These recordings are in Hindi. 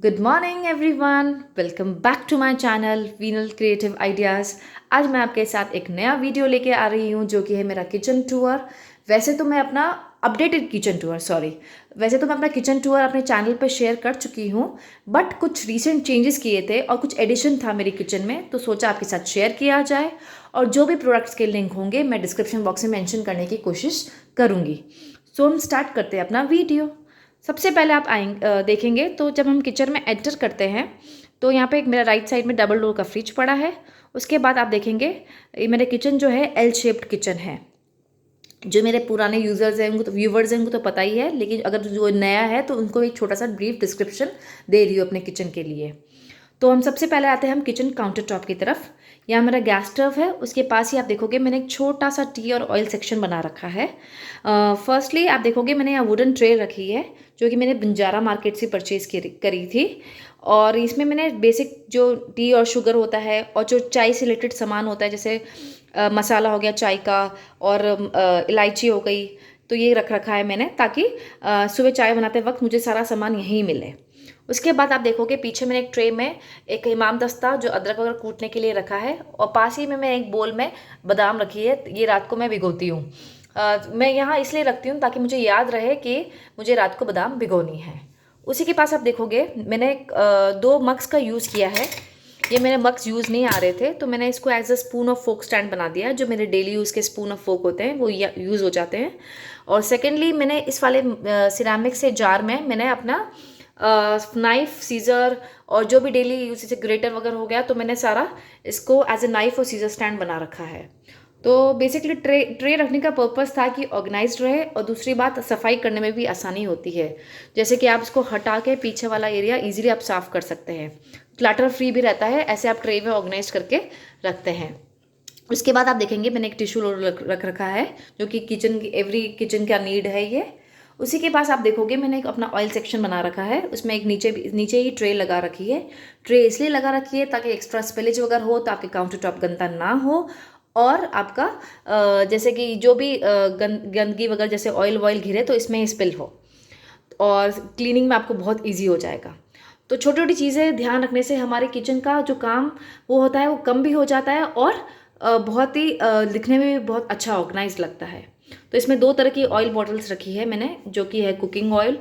Good morning everyone, welcome back to my channel Vinal creative ideas. आज मैं आपके साथ एक नया वीडियो लेके आ रही हूँ जो कि है मेरा किचन टूर। वैसे तो मैं अपना अपडेटेड किचन टूर वैसे तो मैं अपना किचन टूर अपने चैनल पे शेयर कर चुकी हूँ, बट कुछ रीसेंट चेंजेस किए थे और कुछ एडिशन था मेरी किचन में, तो सोचा आपके साथ शेयर किया जाए। और जो भी प्रोडक्ट्स के लिंक होंगे मैं डिस्क्रिप्शन बॉक्स में मेंशन करने की कोशिश करूँगी। सो हम स्टार्ट करते हैं अपना वीडियो। सबसे पहले आप देखेंगे तो जब हम किचन में एंटर करते हैं तो यहाँ पे एक मेरा राइट साइड में डबल डोर का फ्रिज पड़ा है। उसके बाद आप देखेंगे ये मेरे किचन जो है एल शेप्ड किचन है। जो मेरे पुराने यूज़र्स हैं उनको तो व्यूवर्स हैं उनको तो पता ही है, लेकिन अगर जो नया है तो उनको एक छोटा सा ब्रीफ डिस्क्रिप्शन दे रही हूँ अपने किचन के लिए। तो हम सबसे पहले आते हैं हम किचन काउंटर टॉप की तरफ। यहाँ मेरा गैस स्टव है, उसके पास ही आप देखोगे मैंने एक छोटा सा टी और ऑयल सेक्शन बना रखा है। फर्स्टली आप देखोगे मैंने यहाँ वुडन ट्रे रखी है जो कि मैंने बंजारा मार्केट से परचेज़ करी थी। और इसमें मैंने बेसिक जो टी और शुगर होता है और जो चाय से रिलेटेड सामान होता है, जैसे मसाला हो गया चाय का और इलायची हो गई, तो ये रख रखा है मैंने ताकि सुबह चाय बनाते वक्त मुझे सारा सामान यहीं मिले। उसके बाद आप देखोगे पीछे मैंने एक ट्रे में एक इमाम दस्ता जो अदरक वगैरह कूटने के लिए रखा है, और पास ही में मैं एक बोल में बादाम रखी है। ये रात को मैं भिगोती हूँ। मैं यहाँ इसलिए रखती हूँ ताकि मुझे याद रहे कि मुझे रात को बादाम भिगोनी है। उसी के पास आप देखोगे मैंने दो मग्स का यूज़ किया है। ये मेरे मग्स यूज़ नहीं आ रहे थे तो मैंने इसको as a spoon of fork stand बना दिया। जो मेरे डेली यूज़ के स्पून ऑफ फोक होते हैं वो यूज़ हो जाते हैं। और सेकेंडली मैंने इस वाले सिरामिक से जार में मैंने अपना नाइफ सीज़र और जो भी डेली यूज जैसे ग्रेटर वगैरह हो गया तो मैंने सारा इसको एज ए नाइफ और सीज़र स्टैंड बना रखा है। तो बेसिकली ट्रे रखने का पर्पस था कि ऑर्गेनाइज्ड रहे, और दूसरी बात सफाई करने में भी आसानी होती है। जैसे कि आप इसको हटा के पीछे वाला एरिया इजीली आप साफ़ कर सकते हैं, क्लटर फ्री भी रहता है। ऐसे आप ट्रे में ऑर्गेनाइज करके रखते हैं। उसके बाद आप देखेंगे मैंने एक टिश्यू रोल रख रखा है जो कि किचन की एवरी किचन का नीड है ये। उसी के पास आप देखोगे मैंने एक अपना ऑयल सेक्शन बना रखा है, उसमें एक नीचे ही ट्रे लगा रखी है। ट्रे इसलिए लगा रखी है ताकि एक्स्ट्रा स्पिलेज वगैरह हो तो आपके काउंटर टॉप गंदा ना हो, और आपका जैसे कि जो भी गंदगी वगैरह जैसे ऑयल घिरे तो इसमें स्पिल हो, और क्लीनिंग में आपको बहुत ईजी हो जाएगा। तो छोटी छोटी चीज़ें ध्यान रखने से हमारे किचन का जो काम वो होता है वो कम भी हो जाता है, और बहुत ही दिखने में भी बहुत अच्छा ऑर्गेनाइज लगता है। तो इसमें दो तरह की ऑयल बॉटल्स रखी है मैंने, जो कि है कुकिंग ऑयल।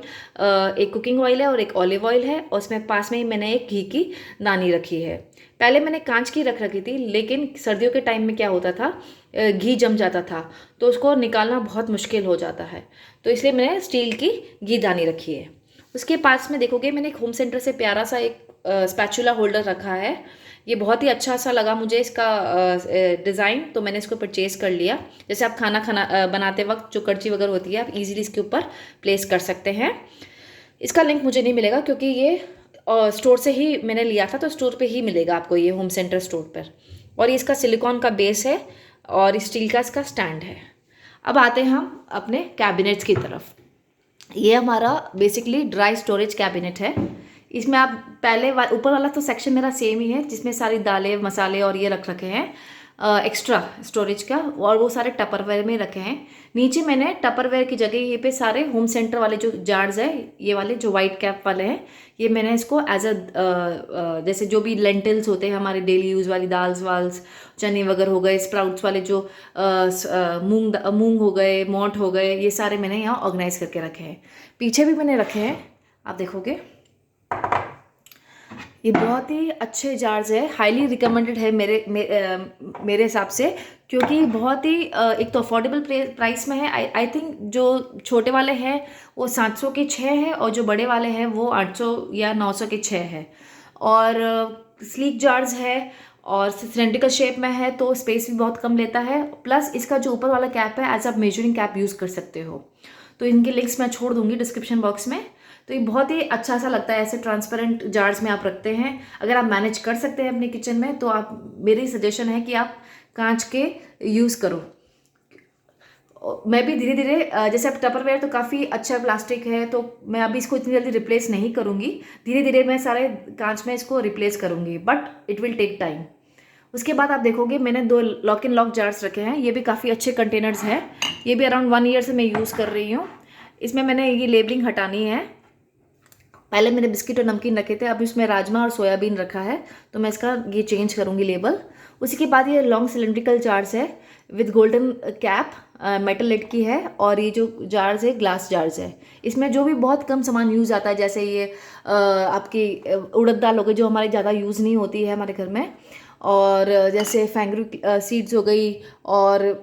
एक कुकिंग ऑयल है और एक ऑलिव ऑयल है, और उसमें पास में ही मैंने एक घी की दानी रखी है। पहले मैंने कांच की रख रखी थी, लेकिन सर्दियों के टाइम में क्या होता था, घी जम जाता था तो उसको निकालना बहुत मुश्किल हो जाता है, तो इसलिए मैंने स्टील की घी दानी रखी है। उसके पास में देखोगे मैंने एक होम सेंटर से प्यारा सा एक स्पैचुला होल्डर रखा है। ये बहुत ही अच्छा सा लगा मुझे इसका डिज़ाइन, तो मैंने इसको परचेज़ कर लिया। जैसे आप खाना बनाते वक्त जो कड़ची वगैरह होती है आप इजीली इसके ऊपर प्लेस कर सकते हैं। इसका लिंक मुझे नहीं मिलेगा क्योंकि ये स्टोर से ही मैंने लिया था, तो स्टोर पे ही मिलेगा आपको ये होम सेंटर स्टोर पर। और ये इसका सिलिकॉन का बेस है और स्टील का इसका स्टैंड है। अब आते हैं हम अपने कैबिनेट्स की तरफ। ये हमारा बेसिकली ड्राई स्टोरेज कैबिनेट है। इसमें आप ऊपर वाला तो सेक्शन मेरा सेम ही है जिसमें सारी दालें मसाले और ये रख रखे हैं एक्स्ट्रा स्टोरेज का, और वो सारे टपरवेयर में रखे हैं। नीचे मैंने टपरवेयर की जगह ये पे सारे होम सेंटर वाले जो जार्स है, ये वाले जो वाइट कैप वाले हैं, ये मैंने इसको एज अ जैसे जो भी लेंटिल्स होते हैं हमारे डेली यूज़ वाली दाल्स वाल्स, चने वगैरह हो गए, स्प्राउट्स वाले जो मूंग हो गए, मोट हो गए, ये सारे मैंने यहाँ ऑर्गेनाइज करके रखे हैं। पीछे भी मैंने रखे हैं, आप देखोगे ये बहुत ही अच्छे जार्स है, हाईली रिकमेंडेड है मेरे हिसाब से, क्योंकि बहुत ही एक तो अफोर्डेबल प्राइस में है। आई थिंक जो छोटे वाले हैं वो 700 के 6 है, और जो बड़े वाले हैं वो 800 या 900 के 6 है। और स्लीक जार्स है और सिलेंड्रिकल शेप में है तो स्पेस भी बहुत कम लेता है। प्लस इसका जो ऊपर वाला कैप है एज आप मेजरिंग कैप यूज़ कर सकते हो। तो इनके लिंक्स मैं छोड़ दूंगी डिस्क्रिप्शन बॉक्स में। तो ये बहुत ही अच्छा सा लगता है, ऐसे ट्रांसपेरेंट जार्स में आप रखते हैं। अगर आप मैनेज कर सकते हैं अपने किचन में तो आप, मेरी सजेशन है कि आप कांच के यूज़ करो। मैं भी धीरे धीरे जैसे अब टपरवेयर तो काफ़ी अच्छा प्लास्टिक है, तो मैं अभी इसको इतनी जल्दी रिप्लेस नहीं करूँगी। धीरे धीरे मैं सारे कांच में इसको रिप्लेस करूँगी, but it will take time. उसके बाद आप देखोगे मैंने 2 लॉक इन लॉक जार्स रखे हैं। ये भी काफ़ी अच्छे कंटेनर्स हैं। ये भी अराउंड 1 ईयर से मैं यूज़ कर रही हूँ। इसमें मैंने ये लेबलिंग हटानी है, पहले मैंने बिस्किट और नमकीन रखे थे, अब इसमें राजमा और सोयाबीन रखा है, तो मैं इसका ये चेंज करूँगी लेबल। उसी के बाद ये लॉन्ग सिलेंड्रिकल जार्स है with golden cap, metal lid की है, और ये जो जार्स है ग्लास जार्स है। इसमें जो भी बहुत कम सामान यूज़ आता है, जैसे ये आपकी उड़द दाल हो गई जो हमारे ज़्यादा यूज़ नहीं होती है हमारे घर में, और जैसे फैंगरू सीड्स हो गई, और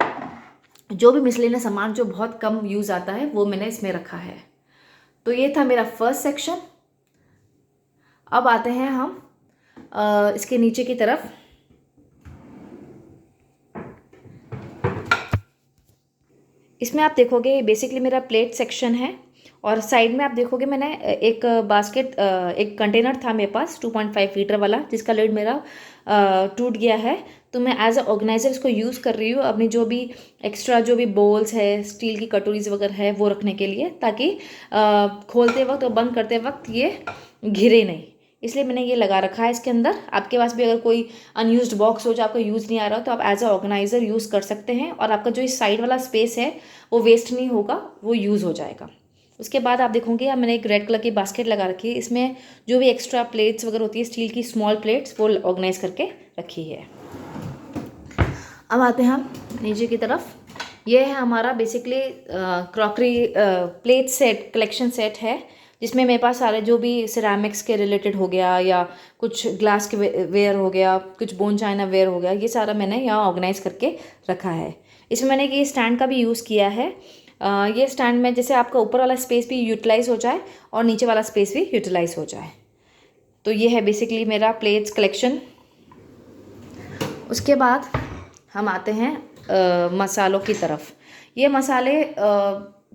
जो भी मिसलेनियस सामान जो बहुत कम यूज़ आता है वो मैंने इसमें रखा है। तो ये था मेरा फर्स्ट सेक्शन। अब आते हैं हम इसके नीचे की तरफ। इसमें आप देखोगे बेसिकली मेरा प्लेट सेक्शन है, और साइड में आप देखोगे मैंने एक बास्केट, एक कंटेनर था मेरे पास 2.5 लीटर वाला, जिसका लिड मेरा टूट गया है। तो मैं एज अ ऑर्गेनाइजर इसको यूज़ कर रही हूँ अपनी जो भी एक्स्ट्रा जो भी बोल्स है, स्टील की कटोरीज वगैरह है वो रखने के लिए, ताकि खोलते वक्त और बंद करते वक्त ये घिरे नहीं, इसलिए मैंने ये लगा रखा है इसके अंदर। आपके पास भी अगर कोई अनयूज्ड बॉक्स हो जो आपका यूज़ नहीं आ रहा हो, तो आप एज अ ऑर्गेनाइजर यूज़ कर सकते हैं, और आपका जो इस साइड वाला स्पेस है वो वेस्ट नहीं होगा, वो यूज़ हो जाएगा। उसके बाद आप देखोगे मैंने एक रेड कलर की बास्केट लगा रखी है, इसमें जो भी एक्स्ट्रा प्लेट्स वगैरह होती है स्टील की स्मॉल प्लेट्स वो ऑर्गेनाइज करके रखी है। अब आते हैं हम नीचे की तरफ। ये है हमारा basically crockery plate set, collection set है, जिसमें मेरे पास सारे जो भी सिरेमिक्स के रिलेटेड हो गया, या कुछ ग्लास के वेयर हो गया, कुछ बोन चाइना वेयर हो गया, ये सारा मैंने यहाँ ऑर्गेनाइज करके रखा है। इसमें मैंने ये स्टैंड का भी यूज़ किया है। ये स्टैंड में जैसे आपका ऊपर वाला स्पेस भी यूटिलाइज हो जाए और नीचे वाला स्पेस भी यूटिलाइज हो जाए। तो ये है बेसिकली मेरा प्लेट्स कलेक्शन। उसके बाद हम आते हैं मसालों की तरफ। ये मसाले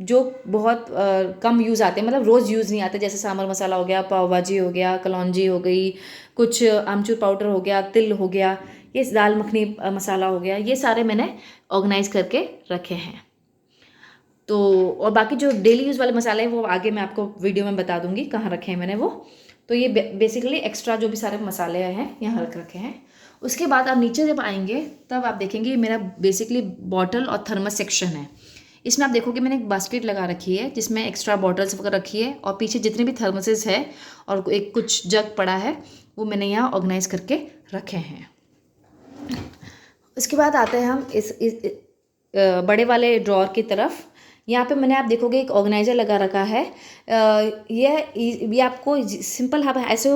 जो बहुत कम यूज़ आते हैं, मतलब रोज़ यूज़ नहीं आते, जैसे सांभर मसाला हो गया, पाव भाजी हो गया, कलौंजी हो गई, कुछ आमचूर पाउडर हो गया, तिल हो गया, ये दाल मखनी मसाला हो गया, ये सारे मैंने ऑर्गेनाइज करके रखे हैं। तो और बाकी जो डेली यूज़ वाले मसाले हैं वो आगे मैं आपको वीडियो में बता दूंगी कहाँ रखे हैं मैंने वो। तो ये बेसिकली एक्स्ट्रा जो भी सारे मसाले हैं यहाँ रख रखे हैं। उसके बाद आप नीचे जब आएंगे तब आप देखेंगे मेरा बेसिकली बॉटल और थर्मस सेक्शन है। इसमें आप देखोगे मैंने एक बास्केट लगा रखी है जिसमें एक्स्ट्रा बॉटल्स वगैरह रखी है, और पीछे जितने भी थर्मसेस है और एक कुछ जग पड़ा है वो मैंने यहाँ ऑर्गेनाइज करके रखे हैं। उसके बाद आते हैं हम इस बड़े वाले ड्रॉर की तरफ। यहाँ पे मैंने आप देखोगे एक ऑर्गेनाइजर लगा रखा है। ये आपको सिंपल आप ऐसे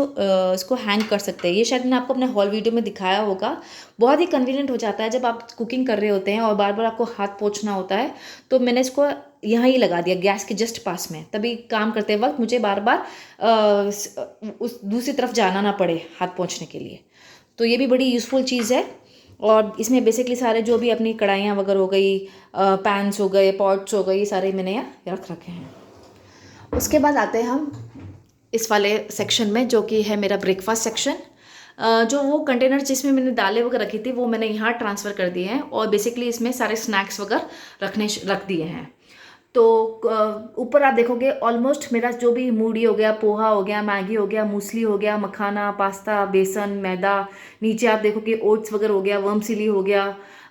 इसको हैंग कर सकते हैं। ये शायद मैंने आपको अपने हॉल वीडियो में दिखाया होगा। बहुत ही कन्वीनियंट हो जाता है जब आप कुकिंग कर रहे होते हैं और बार बार आपको हाथ पोंछना होता है, तो मैंने इसको यहाँ ही लगा दिया गैस के जस्ट पास में, तभी काम करते वक्त मुझे बार बार उस दूसरी तरफ जाना ना पड़े हाथ पोंछने के लिए। तो ये भी बड़ी यूज़फुल चीज़ है। और इसमें बेसिकली सारे जो भी अपनी कढ़ाइयाँ वगैरह हो गई, पैन्स हो गए, पॉट्स हो गए, ये सारे मैंने यहाँ रख रखे हैं। उसके बाद आते हैं हम इस वाले सेक्शन में जो कि है मेरा ब्रेकफास्ट सेक्शन। जो वो कंटेनर जिसमें मैंने दालें वगैरह रखी थी वो मैंने यहाँ ट्रांसफ़र कर दिए हैं, और बेसिकली इसमें सारे स्नैक्स वगैरह रख दिए हैं। तो ऊपर आप देखोगे ऑलमोस्ट मेरा जो भी मूढ़ी हो गया, पोहा हो गया, मैगी हो गया, मूसली हो गया, मखाना, पास्ता, बेसन, मैदा, नीचे आप देखोगे ओट्स वगैरह हो गया, वर्मसिली हो गया,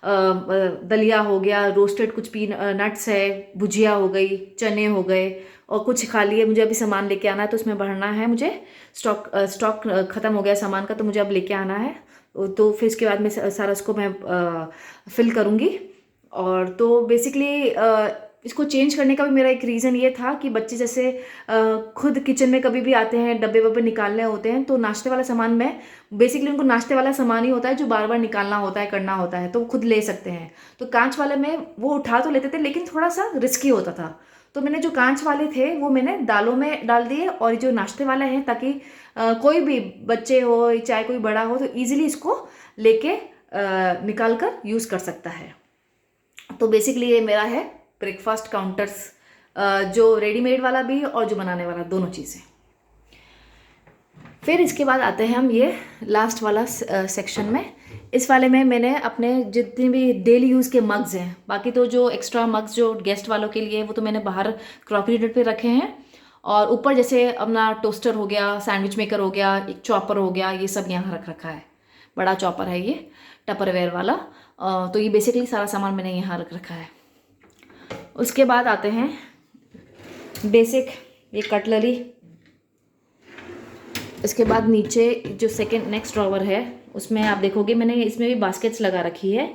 दलिया हो गया, रोस्टेड कुछ नट्स है, भुजिया हो गई, चने हो गए, और कुछ खाली है मुझे अभी सामान लेके आना है तो उसमें भरना है मुझे। स्टॉक ख़त्म हो गया सामान का, तो मुझे अब लेके आना है, तो फिर इसके बाद में सारा इसको मैं फिल करूँगी। और तो बेसिकली इसको चेंज करने का भी मेरा एक रीज़न ये था कि बच्चे जैसे खुद किचन में कभी भी आते हैं, डब्बे वब्बे निकालने होते हैं, तो नाश्ते वाला सामान में बेसिकली उनको नाश्ते वाला सामान ही होता है जो बार बार निकालना होता है, करना होता है, तो वो खुद ले सकते हैं। तो कांच वाले में वो उठा तो लेते थे लेकिन थोड़ा सा रिस्की होता था, तो मैंने जो कांच वाले थे वो मैंने दालों में डाल दिए, और जो नाश्ते वाले हैं ताकि कोई भी बच्चे हो चाहे कोई बड़ा हो तो ईजिली इसको लेके निकाल कर यूज़ कर सकता है। तो बेसिकली ये मेरा है ब्रेकफास्ट काउंटर्स, जो रेडीमेड वाला भी और जो बनाने वाला, दोनों चीज़ें। फिर इसके बाद आते हैं हम ये लास्ट वाला सेक्शन में। इस वाले में मैंने अपने जितने भी डेली यूज़ के मग्स हैं, बाकी तो जो एक्स्ट्रा मग्स जो गेस्ट वालों के लिए वो तो मैंने बाहर क्रॉकरी यूनिट पे रखे हैं, और ऊपर जैसे अपना टोस्टर हो गया, सैंडविच मेकर हो गया, एक चॉपर हो गया, ये सब यहाँ रख रखा है। बड़ा चॉपर है ये, टपरवेयर वाला। तो ये बेसिकली सारा सामान मैंने यहाँ रख रखा है। उसके बाद आते हैं बेसिक ये कटलरी। इसके बाद नीचे जो सेकंड नेक्स्ट ड्रॉवर है उसमें आप देखोगे मैंने इसमें भी बास्केट्स लगा रखी है।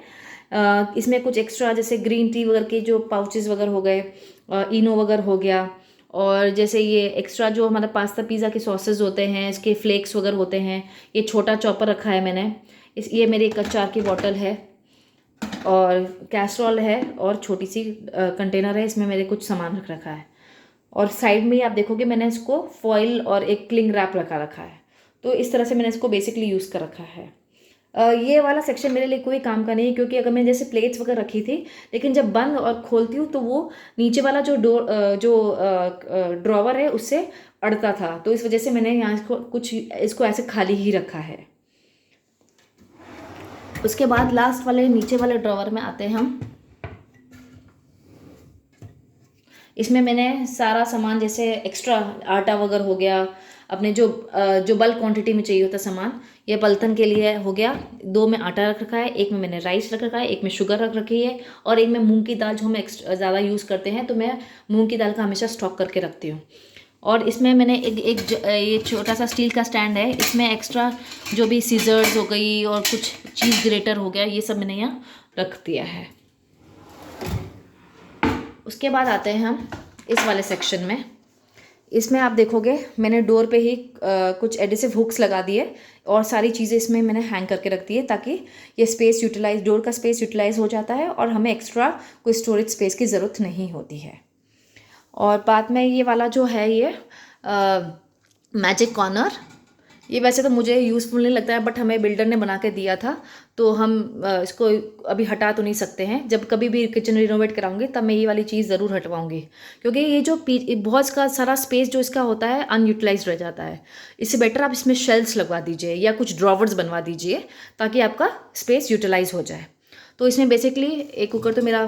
इसमें कुछ एक्स्ट्रा जैसे ग्रीन टी वगैरह के जो पाउचेस वगैरह हो गए, इनो वगैरह हो गया, और जैसे ये एक्स्ट्रा जो हमारा पास्ता पिज़्ज़ा के सॉसेज होते हैं, इसके फ्लेक्स वगैरह होते हैं। ये छोटा चॉपर रखा है मैंने। ये मेरी एक अचार की बॉटल है, और कैसरोल है, और छोटी सी कंटेनर है, इसमें मेरे कुछ सामान रख रखा है। और साइड में ही आप देखोगे मैंने इसको फॉइल और एक क्लिंग रैप रखा है। तो इस तरह से मैंने इसको बेसिकली यूज़ कर रखा है। ये वाला सेक्शन मेरे लिए कोई काम का नहीं है, क्योंकि अगर मैं जैसे प्लेट्स वगैरह रखी थी, लेकिन जब बंद और खोलती हूँ तो वो नीचे वाला जो ड्रॉवर है उससे अड़ता था, तो इस वजह से मैंने यहाँ इसको ऐसे खाली ही रखा है। उसके बाद लास्ट वाले नीचे वाले ड्रॉवर में आते हैं हम। इसमें मैंने सारा सामान जैसे एक्स्ट्रा आटा वगैरह हो गया, अपने जो बल्क क्वांटिटी में चाहिए होता सामान, ये पलथन के लिए हो गया। 2 में आटा रख रखा है, एक में मैंने राइस रख रखा है, एक में शुगर रख रखी है, और एक में मूंग की दाल जो हम ज़्यादा यूज़ करते हैं, तो मैं मूंग की दाल का हमेशा स्टॉक करके रखती हूँ। और इसमें मैंने ये छोटा सा स्टील का स्टैंड है, इसमें एक्स्ट्रा जो भी सीजर्स हो गई और कुछ चीज़ ग्रेटर हो गया, ये सब मैंने यहाँ रख दिया है। उसके बाद आते हैं हम इस वाले सेक्शन में। इसमें आप देखोगे मैंने डोर पे ही कुछ एडिसिव हुक्स लगा दिए, और सारी चीज़ें इसमें मैंने हैंग करके रख दी है, ताकि ये स्पेस यूटिलाइज, डोर का स्पेस यूटिलाइज हो जाता है और हमें एक्स्ट्रा कोई स्टोरेज स्पेस की ज़रूरत नहीं होती है। और बाद में ये वाला जो है ये मैजिक कॉर्नर, ये वैसे तो मुझे यूज़फुल नहीं लगता है, बट हमें बिल्डर ने बना के दिया था, तो हम इसको अभी हटा तो नहीं सकते हैं। जब कभी भी किचन रिनोवेट कराऊंगी तब मैं ये वाली चीज़ ज़रूर हटवाऊंगी, क्योंकि ये जो बहुत का सारा स्पेस जो इसका होता है अनयूटिलाइज रह जाता है। इससे बेटर आप इसमें शेल्फ्स लगवा दीजिए या कुछ ड्रॉवर्स बनवा दीजिए, ताकि आपका स्पेस यूटिलाइज हो जाए। तो इसमें बेसिकली एक कुकर तो मेरा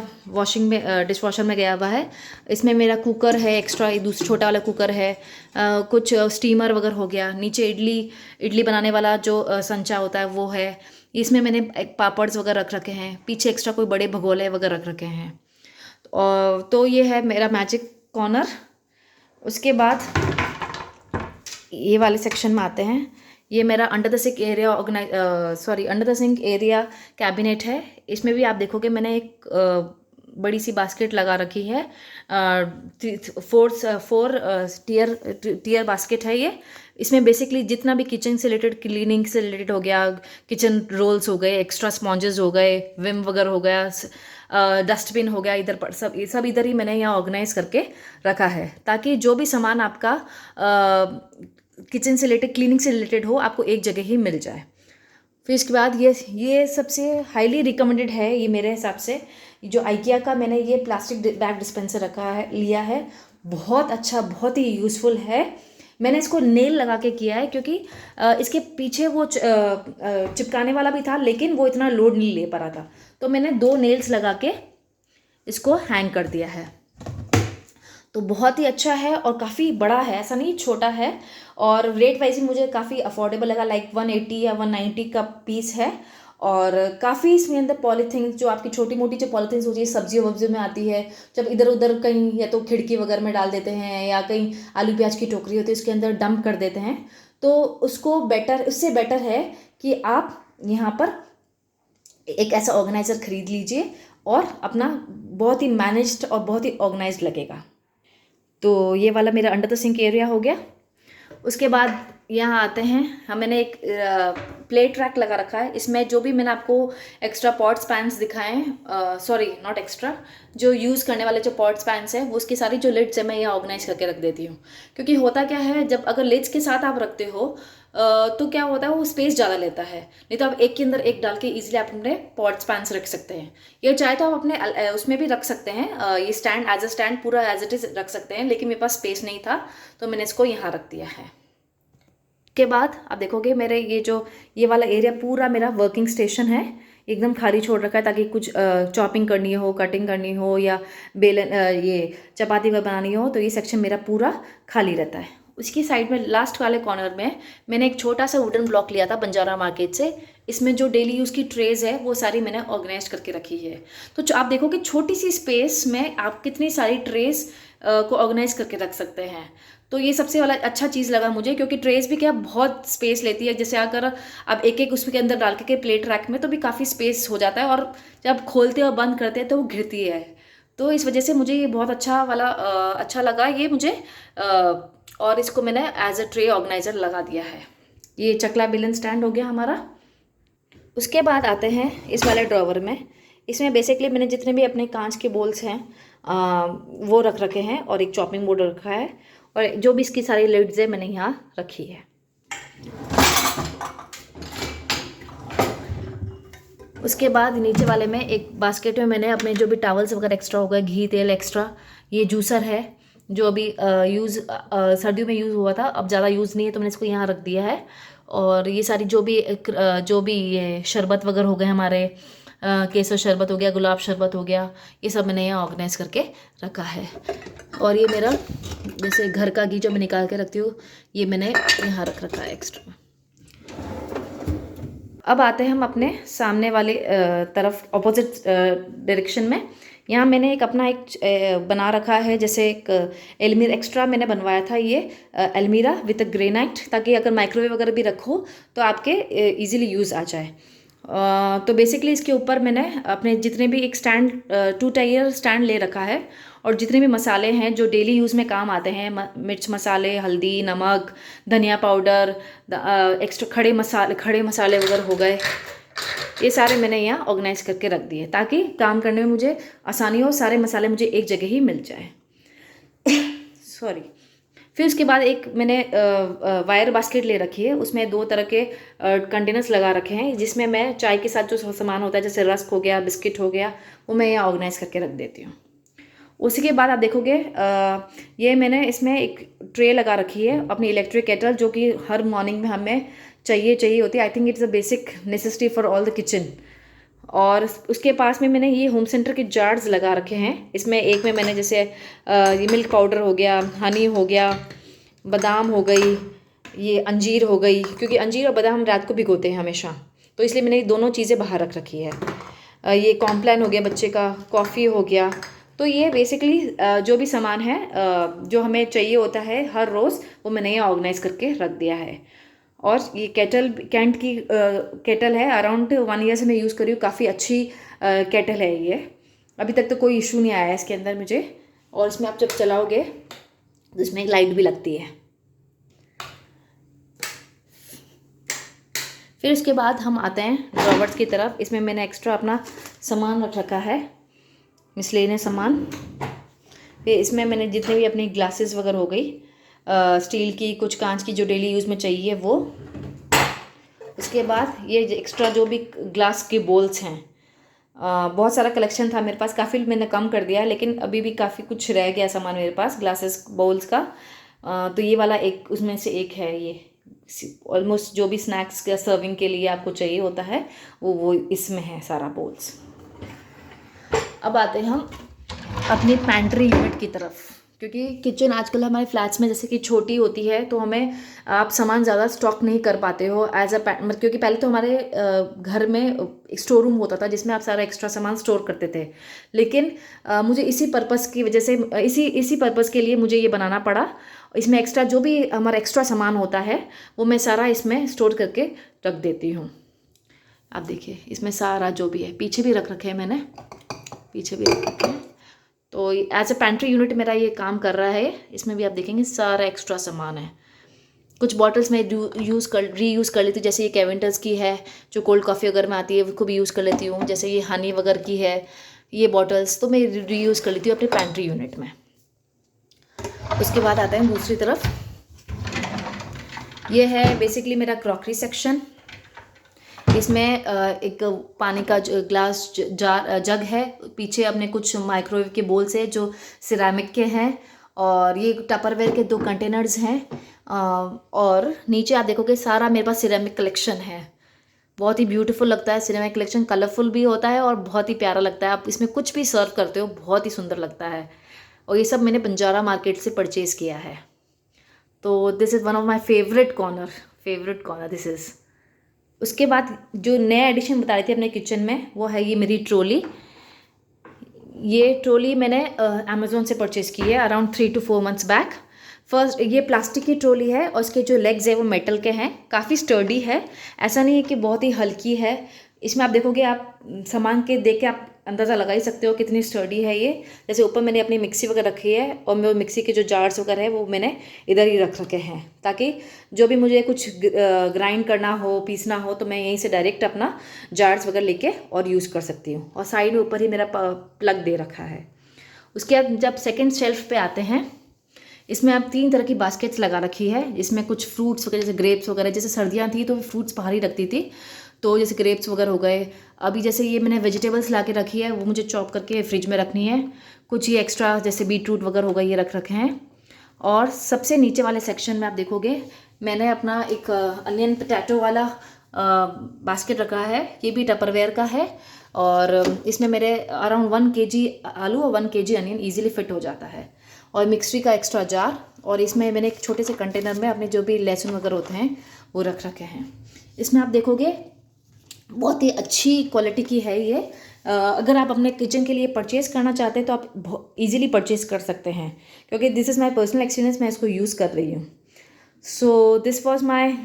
डिश वॉशर में गया हुआ है। इसमें मेरा कुकर है एक्स्ट्रा, दूसरा छोटा वाला कुकर है, कुछ स्टीमर वगैरह हो गया, नीचे इडली बनाने वाला जो संचा होता है वो है। इसमें मैंने एक पापड्स वगैरह रख रखे हैं, पीछे एक्स्ट्रा कोई बड़े भगोले वगैरह रख रखे हैं। और तो ये है मेरा मैजिक कॉर्नर। उसके बाद ये वाले सेक्शन में आते हैं। ये मेरा under the sink area under the sink area cabinet है। इसमें भी आप देखोगे मैंने एक बड़ी सी बास्केट लगा रखी है, 4 टियर बास्केट है ये। इसमें बेसिकली जितना भी किचन से रिलेटेड, क्लीनिंग से रिलेटेड हो गया, किचन रोल्स हो गए, एक्स्ट्रा स्पॉन्जेस हो गए, विम वगैरह हो गया, डस्टबिन हो गया, इधर पर सब इधर ही मैंने यहाँ ऑर्गेनाइज करके रखा है, ताकि जो भी सामान आपका किचन से रिलेटेड, क्लीनिंग से रिलेटेड हो, आपको एक जगह ही मिल जाए। फिर इसके बाद ये सबसे हाईली रिकमेंडेड है ये मेरे हिसाब से, जो IKEA का मैंने ये प्लास्टिक बैग डिस्पेंसर लिया है। बहुत अच्छा, बहुत ही यूज़फुल है। मैंने इसको नेल लगा के किया है, क्योंकि इसके पीछे वो चिपकाने वाला भी था, लेकिन वो इतना लोड नहीं ले पा रहा था, तो मैंने 2 नेल्स लगा के इसको हैंग कर दिया है। तो बहुत ही अच्छा है और काफ़ी बड़ा है, ऐसा नहीं छोटा है। और रेट वाइज भी मुझे काफ़ी अफोर्डेबल लगा, लाइक 180 या 190 का पीस है। और काफ़ी इसमें अंदर पॉलीथीन, जो आपकी छोटी मोटी जो पॉलीथीन्स होती है सब्जियों वब्जियों में आती है, जब इधर उधर कहीं या तो खिड़की वगैरह में डाल देते हैं, या कहीं आलू प्याज की टोकरी होती है उसके अंदर डंप कर देते हैं, तो उससे बेटर है कि आप यहाँ पर एक ऐसा ऑर्गेनाइज़र खरीद लीजिए, और अपना बहुत ही मैनेज्ड और बहुत ही ऑर्गेनाइज्ड लगेगा। तो ये वाला मेरा अंडर द सिंक एरिया हो गया। उसके बाद यहाँ आते हैं, मैंने एक प्लेट रैक लगा रखा है। इसमें जो भी मैंने आपको एक्स्ट्रा पॉट्स पैन्स दिखाए हैं, सॉरी नॉट एक्स्ट्रा, जो यूज़ करने वाले जो पॉट्स पैन्स हैं, वो उसकी सारी जो लिड्स है मैं यहाँ ऑर्गेनाइज करके रख देती हूँ। क्योंकि होता क्या है, जब अगर लिड्स के साथ आप रखते हो तो क्या होता है, वो स्पेस ज़्यादा लेता है। नहीं तो आप एक के अंदर एक डाल के ईजिली आप अपने पॉट्स पैन्स रख सकते हैं। ये चाहे तो आप अपने उसमें भी रख सकते हैं, ये स्टैंड एज अ स्टैंड पूरा एज इट इज़ रख सकते हैं, लेकिन मेरे पास स्पेस नहीं था, तो मैंने इसको यहाँ रख दिया है। के बाद आप देखोगे मेरे ये वाला एरिया पूरा मेरा वर्किंग स्टेशन है, एकदम खाली छोड़ रखा है, ताकि कुछ चॉपिंग करनी हो, कटिंग करनी हो, या बेलन ये चपाती वगैरह बनानी हो, तो ये सेक्शन मेरा पूरा खाली रहता है। उसकी साइड में लास्ट वाले कॉर्नर में मैंने एक छोटा सा वुडन ब्लॉक लिया था बंजारा मार्केट से। इसमें जो डेली यूज़ की ट्रेज है वो सारी मैंने ऑर्गेनाइज करके रखी है। तो आप देखो कि छोटी सी स्पेस में आप कितनी सारी ट्रेज को ऑर्गेनाइज करके रख सकते हैं। तो ये सबसे वाला अच्छा चीज़ लगा मुझे, क्योंकि ट्रेज भी क्या बहुत स्पेस लेती है। जैसे अगर आप एक एक उसके अंदर डाल के प्लेट रैक में तो भी काफ़ी स्पेस हो जाता है, और जब खोलते और बंद करते हैं तो वो घिरती है। तो इस वजह से मुझे ये बहुत अच्छा वाला अच्छा लगा ये मुझे, और इसको मैंने एज अ ट्रे ऑर्गेनाइजर लगा दिया है। ये चकला बेलन स्टैंड हो गया हमारा। उसके बाद आते हैं इस वाले ड्रॉवर में। इसमें बेसिकली मैंने जितने भी अपने कांच के बोल्स हैं वो रख रखे हैं, और एक चॉपिंग बोर्ड रखा है, और जो भी इसकी सारी लिड्स है मैंने यहाँ रखी है। उसके बाद नीचे वाले में एक बास्केट में मैंने अपने जो भी टावल्स वगैरह एक्स्ट्रा हो गए, घी तेल एक्स्ट्रा, ये जूसर है जो अभी सर्दियों में यूज़ हुआ था, अब ज़्यादा यूज़ नहीं है तो मैंने इसको यहाँ रख दिया है। और ये सारी जो भी ये शरबत वगैरह हो गए हमारे, केसर शरबत हो गया, गुलाब शरबत हो गया, ये सब मैंने यहाँ ऑर्गेनाइज करके रखा है। और ये मेरा जैसे घर का घी जो मैं निकाल के रखती हूँ, ये मैंने यहाँ रख रखा है एक्स्ट्रा। अब आते हैं हम अपने सामने वाले तरफ ऑपोजिट डायरेक्शन में। यहाँ मैंने एक अपना एक बना रखा है, जैसे एक एलमीरा एक्स्ट्रा मैंने बनवाया था, ये एलमीरा विद ग्रेनाइट, ताकि अगर माइक्रोवेव वगैरह भी रखो तो आपके इजीली यूज़ आ जाए। तो बेसिकली इसके ऊपर मैंने अपने जितने भी एक स्टैंड 2 टायर स्टैंड ले रखा है, और जितने भी मसाले हैं जो डेली यूज़ में काम आते हैं, मिर्च मसाले, हल्दी, नमक, धनिया पाउडर, एक्स्ट्रा खड़े मसाले वगैरह हो गए, ये सारे मैंने यहाँ ऑर्गेनाइज करके रख दिए ताकि काम करने में मुझे आसानी हो, सारे मसाले मुझे एक जगह ही मिल जाए। सॉरी। फिर उसके बाद एक मैंने वायर बास्केट ले रखी है, उसमें 2 तरह के कंटेनर्स लगा रखे हैं, जिसमें मैं चाय के साथ जो सामान होता है जैसे रस्क हो गया, बिस्किट हो गया, वो मैं यहाँ ऑर्गेनाइज करके रख देती हूँ। उसी के बाद आप देखोगे ये मैंने इसमें एक ट्रे लगा रखी है अपनी इलेक्ट्रिक केटल, जो कि हर मॉर्निंग में हमें चाहिए होती है। I think it's a basic necessity for all the kitchen. और उसके पास में मैंने ये होम सेंटर के जार्स लगा रखे हैं। इसमें एक में मैंने जैसे ये मिल्क पाउडर हो गया, हनी हो गया, बादाम हो गई, ये अंजीर हो गई, क्योंकि अंजीर और बादाम हम रात को भिगोते हैं हमेशा, तो इसलिए मैंने ये दोनों चीज़ें बाहर रख रखी है। ये कॉम्प्लान हो गया बच्चे का, कॉफ़ी हो गया। तो ये बेसिकली जो भी सामान है जो हमें चाहिए होता है हर रोज़, वो मैंने ये ऑर्गेनाइज करके रख दिया है। और ये कैंट की केटल है, अराउंड 1 ईयर से मैं यूज़ कर रही हूँ, काफ़ी अच्छी केटल है ये। अभी तक तो कोई इशू नहीं आया है इसके अंदर मुझे। और इसमें आप जब चलाओगे तो इसमें एक लाइट भी लगती है। फिर उसके बाद हम आते हैं ड्रॉवर्स की तरफ। इसमें मैंने एक्स्ट्रा अपना सामान रख रखा है, मिसलेनियस सामान। फिर इसमें मैंने जितने भी अपनी ग्लासेस वगैरह हो गई, स्टील की, कुछ कांच की जो डेली यूज़ में चाहिए वो। उसके बाद ये एक्स्ट्रा जो भी ग्लास के बोल्स हैं, बहुत सारा कलेक्शन था मेरे पास, काफ़ी मैंने कम कर दिया, लेकिन अभी भी काफ़ी कुछ रह गया सामान मेरे पास ग्लासेस बोल्स का। तो ये वाला एक उसमें से एक है। ये ऑलमोस्ट जो भी स्नैक्स या सर्विंग के लिए आपको चाहिए होता है वो इसमें है सारा बोल्स। अब आते हैं हम अपनी पैंट्री यूनिट की तरफ, क्योंकि किचन आजकल हमारे फ्लैट्स में जैसे कि छोटी होती है, तो हमें आप सामान ज़्यादा स्टॉक नहीं कर पाते हो एज क्योंकि पहले तो हमारे घर में एक स्टोर रूम होता था जिसमें आप सारा एक्स्ट्रा सामान स्टोर करते थे। लेकिन मुझे इसी पर्पज़ की वजह से इसी पर्पज़ के लिए मुझे ये बनाना पड़ा। इसमें एक्स्ट्रा जो भी हमारा एक्स्ट्रा सामान होता है वो मैं सारा इसमें स्टोर करके रख देती हूँ। आप देखिए इसमें सारा जो भी है, पीछे भी रख रखे हैं मैंने, पीछे भी रख रखे हैं। तो एज अ पैंट्री यूनिट मेरा ये काम कर रहा है। इसमें भी आप देखेंगे सारा एक्स्ट्रा सामान है। कुछ बॉटल्स में रीयूज़ कर लेती हूँ, जैसे ये कैवेंटर्स की है जो कोल्ड कॉफ़ी अगर में आती है उसको भी यूज़ कर लेती हूँ। जैसे ये हनी वगैरह की है ये बॉटल्स, तो मैं रीयूज़ कर लेती हूँ अपनी पैंट्री यूनिट में। उसके बाद आता है दूसरी तरफ, ये है बेसिकली मेरा क्रॉकरी सेक्शन। इसमें एक पानी का ग्लास जग है, पीछे अपने कुछ माइक्रोवेव के बोल्स है जो सिरेमिक के हैं, और ये टपरवेयर के 2 कंटेनर्स हैं। और नीचे आप देखोगे सारा मेरे पास सिरेमिक कलेक्शन है। बहुत ही ब्यूटीफुल लगता है सिरेमिक कलेक्शन, कलरफुल भी होता है और बहुत ही प्यारा लगता है। आप इसमें कुछ भी सर्व करते हो बहुत ही सुंदर लगता है। और ये सब मैंने बंजारा मार्केट से परचेज़ किया है। तो this is one of my favourite corner this is. उसके बाद जो नया एडिशन बता रही थी अपने किचन में, वो है ये मेरी ट्रॉली। ये ट्रॉली मैंने अमेज़ोन से परचेज़ की है around 3 to 4 months back. First ये प्लास्टिक की ट्रॉली है और इसके जो लेग्स है वो मेटल के हैं, काफ़ी स्टर्डी है, ऐसा नहीं है कि बहुत ही हल्की है। इसमें आप देखोगे, आप सामान के देख के आप अंदाज़ा लगा ही सकते हो कितनी स्टर्डी है ये। जैसे ऊपर मैंने अपनी मिक्सी वगैरह रखी है और मैं मिक्सी के जो जार्स वगैरह है वो मैंने इधर ही रख रखे हैं, ताकि जो भी मुझे कुछ ग्राइंड करना हो, पीसना हो, तो मैं यहीं से डायरेक्ट अपना जार्स वगैरह लेके और यूज़ कर सकती हूँ। और साइड में ऊपर ही मेरा प्लग दे रखा है। उसके बाद जब सेकेंड शेल्फ पे आते हैं, इसमें आप 3 तरह की बास्केट्स लगा रखी है। इसमें कुछ फ्रूट्स वगैरह, जैसे ग्रेप्स वगैरह, जैसे सर्दियाँ थी तो फ्रूट्स बाहर ही रखती थी, तो जैसे ग्रेप्स वगैरह हो गए। अभी जैसे ये मैंने वेजिटेबल्स ला के रखी है, वो मुझे चॉप करके फ्रिज में रखनी है। कुछ ये एक्स्ट्रा जैसे बीटरूट वगैरह हो गई, ये रख रखे हैं। और सबसे नीचे वाले सेक्शन में आप देखोगे, मैंने अपना एक अनियन पोटैटो वाला बास्केट रखा है। ये भी टपरवेयर का है और इसमें मेरे अराउंड 1 kg आलू और 1 kg अनियन ईजिली फिट हो जाता है। और मिक्सरी का एक्स्ट्रा जार, और इसमें मैंने एक छोटे से कंटेनर में अपने जो भी लहसुन वगैरह होते हैं वो रख रखे हैं। इसमें आप देखोगे बहुत ही अच्छी क्वालिटी की है ये। अगर आप अपने किचन के लिए परचेज़ करना चाहते हैं तो आप इजीली परचेज़ कर सकते हैं, क्योंकि this is my personal experience, मैं इसको यूज़ कर रही हूँ। So this was my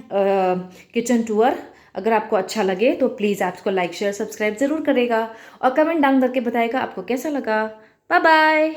kitchen tour. अगर आपको अच्छा लगे तो प्लीज़ आप इसको लाइक शेयर सब्सक्राइब ज़रूर करेगा और कमेंट डाउन करके बताएगा आपको कैसा लगा। Bye bye.